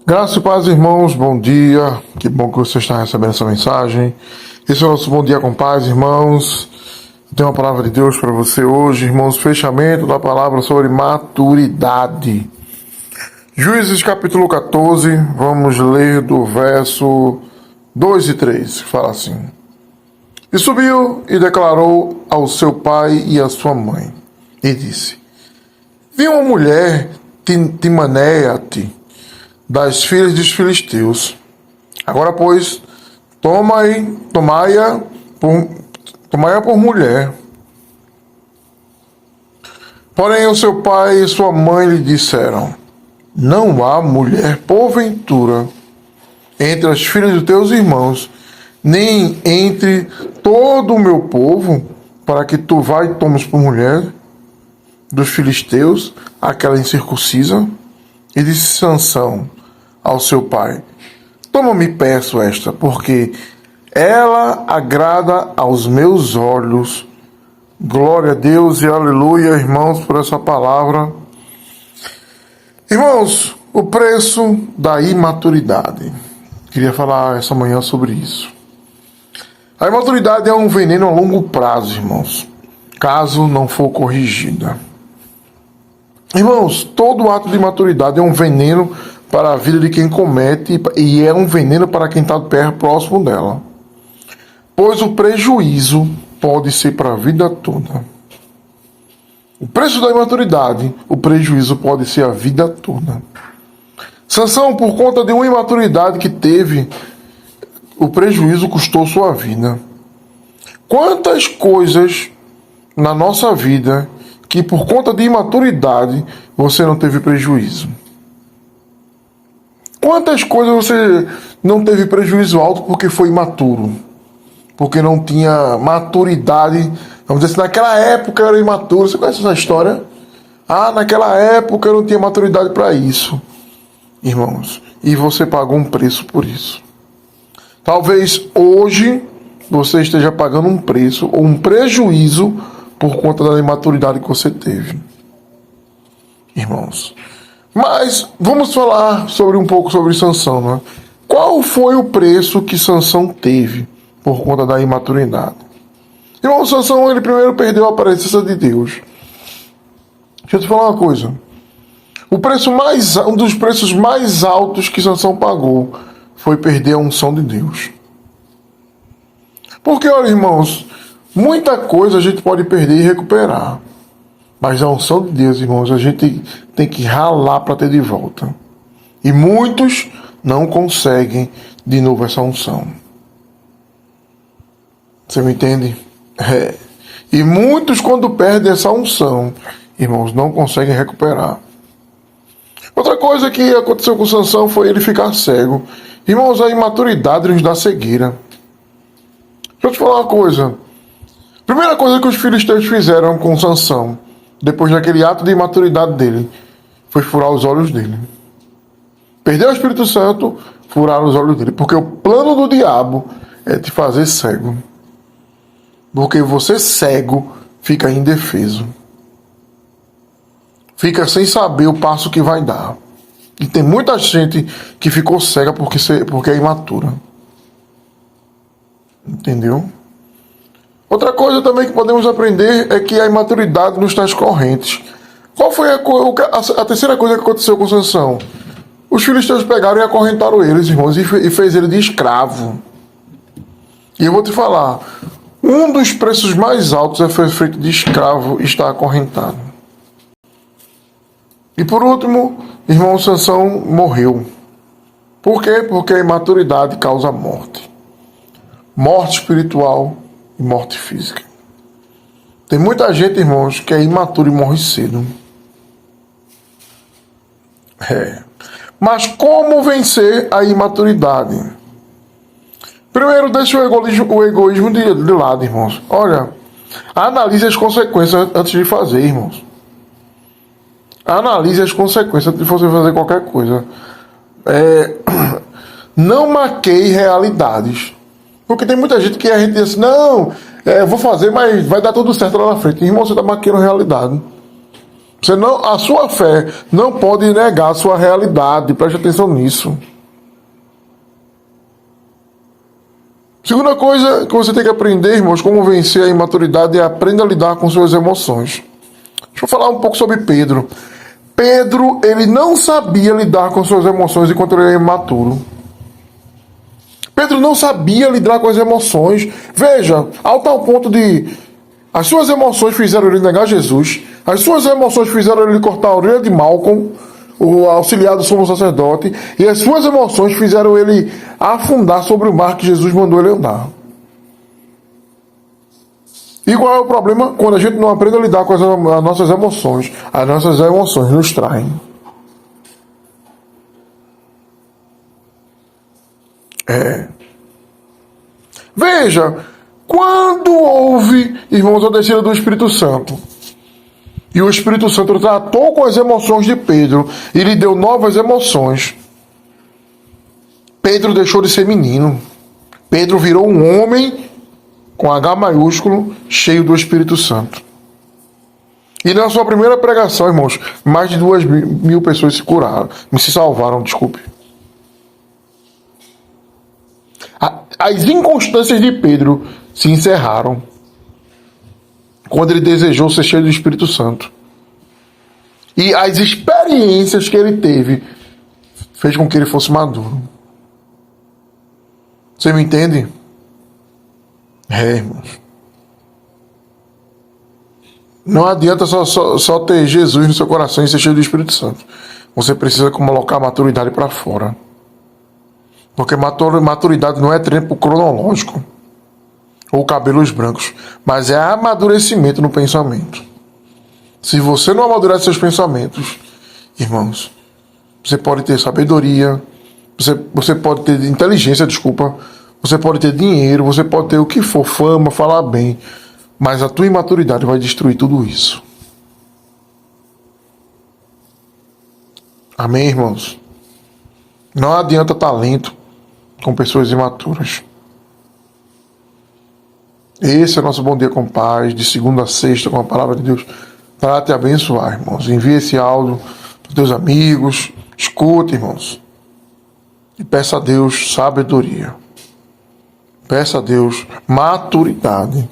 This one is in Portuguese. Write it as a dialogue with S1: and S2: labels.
S1: Graças e paz, irmãos, bom dia. Que bom que você está recebendo essa mensagem. Esse é o nosso Bom Dia com Paz, irmãos. Eu tenho uma palavra de Deus para você hoje, irmãos. Fechamento da palavra sobre maturidade. Juízes capítulo 14, vamos ler do verso 2 e 3. Fala assim: E subiu e declarou ao seu pai e à sua mãe, e disse: Vi uma mulher Timaneate das filhas dos filisteus. Agora, pois, tomai-a por mulher. Porém, o seu pai e sua mãe lhe disseram: Não há mulher, porventura, entre as filhas dos teus irmãos, nem entre todo o meu povo, para que tu vá e tomes por mulher dos filisteus aquela incircuncisa? E disse Sansão ao seu pai: Toma-me, peço esta, porque ela agrada aos meus olhos. Glória a Deus e aleluia, irmãos, por essa palavra. Irmãos, o preço da imaturidade. Queria falar essa manhã sobre isso. A imaturidade é um veneno a longo prazo, irmãos, caso não for corrigida. Irmãos, todo ato de imaturidade é um veneno para a vida de quem comete e é um veneno para quem está próximo dela. Pois o prejuízo pode ser para a vida toda. O preço da imaturidade, o prejuízo pode ser a vida toda. Sansão, por conta de uma imaturidade que teve, o prejuízo custou sua vida. Quantas coisas na nossa vida que por conta de imaturidade você não teve prejuízo? Quantas coisas você não teve prejuízo alto porque foi imaturo? Porque não tinha maturidade. Vamos dizer assim, naquela época eu era imaturo. Você conhece essa história? Naquela época eu não tinha maturidade para isso. Irmãos, e você pagou um preço por isso. Talvez hoje você esteja pagando um preço ou um prejuízo por conta da imaturidade que você teve. Irmãos, mas vamos falar um pouco sobre Sansão, né? Qual foi o preço que Sansão teve por conta da imaturidade? Irmão, Sansão, ele primeiro perdeu a presença de Deus. Deixa eu te falar uma coisa. Um dos preços mais altos que Sansão pagou foi perder a unção de Deus. Porque, olha, irmãos, muita coisa a gente pode perder e recuperar. Mas a unção de Deus, irmãos, a gente tem que ralar para ter de volta. E muitos não conseguem de novo essa unção. Você me entende? E muitos, quando perdem essa unção, irmãos, não conseguem recuperar. Outra coisa que aconteceu com Sansão foi ele ficar cego. Irmãos, a imaturidade nos dá cegueira. Deixa eu te falar uma coisa. Primeira coisa que os filisteus fizeram com Sansão, depois daquele ato de imaturidade dele, foi furar os olhos dele. Perdeu o Espírito Santo, furar os olhos dele. Porque o plano do diabo é te fazer cego. Porque você cego fica indefeso. Fica sem saber o passo que vai dar. E tem muita gente que ficou cega porque é imatura. Entendeu? Outra coisa também que podemos aprender é que a imaturidade nos traz correntes. Qual foi a terceira coisa que aconteceu com Sansão? Os filisteus pegaram e acorrentaram eles, irmãos, e fez ele de escravo. E eu vou te falar, um dos preços mais altos é ser feito de escravo e estar acorrentado. E por último, irmão, Sansão morreu. Por quê? Porque a imaturidade causa morte. Morte espiritual e morte física. Tem muita gente, irmãos, que é imaturo e morre cedo. Mas como vencer a imaturidade? Primeiro, deixe o egoísmo de lado, irmãos. Olha, analise as consequências antes de fazer, irmãos. Analise as consequências antes de você fazer qualquer coisa. Não maqueie realidades. Porque tem muita gente que a gente diz assim, não, eu vou fazer, mas vai dar tudo certo lá na frente. Irmão, você está maquiando realidade. A sua fé não pode negar a sua realidade. Preste atenção nisso. Segunda coisa que você tem que aprender, irmãos, como vencer a imaturidade é aprenda a lidar com suas emoções. Deixa eu falar um pouco sobre Pedro. Pedro, ele não sabia lidar com suas emoções enquanto ele era imaturo. Pedro não sabia lidar com as emoções. Veja, ao tal ponto de as suas emoções fizeram ele negar Jesus. As suas emoções fizeram ele cortar a orelha de Malcolm, o auxiliar do sumo sacerdote. E as suas emoções fizeram ele afundar sobre o mar que Jesus mandou ele andar. E qual é o problema? Quando a gente não aprende a lidar com as nossas emoções. As nossas emoções nos traem. Veja, quando houve, irmãos, a descida do Espírito Santo, e o Espírito Santo tratou com as emoções de Pedro e lhe deu novas emoções, Pedro deixou de ser menino. Pedro virou um homem com H maiúsculo, cheio do Espírito Santo. E na sua primeira pregação, irmãos, mais de 2.000 pessoas se salvaram, desculpe. As inconstâncias de Pedro se encerraram quando ele desejou ser cheio do Espírito Santo. E as experiências que ele teve fez com que ele fosse maduro. Você me entende? Irmãos. Não adianta só ter Jesus no seu coração e ser cheio do Espírito Santo. Você precisa colocar a maturidade para fora. Porque maturidade não é tempo cronológico ou cabelos brancos, mas é amadurecimento no pensamento. Se você não amadurece seus pensamentos, irmãos, você pode ter sabedoria, você pode ter inteligência, você pode ter dinheiro, você pode ter o que for, fama, falar bem, mas a tua imaturidade vai destruir tudo isso. Amém, irmãos? Não adianta talento com pessoas imaturas. Esse é o nosso Bom Dia com Paz, de segunda a sexta, com a palavra de Deus, para te abençoar, irmãos. Envie esse áudio para os teus amigos, escute, irmãos, e peça a Deus sabedoria. Peça a Deus maturidade.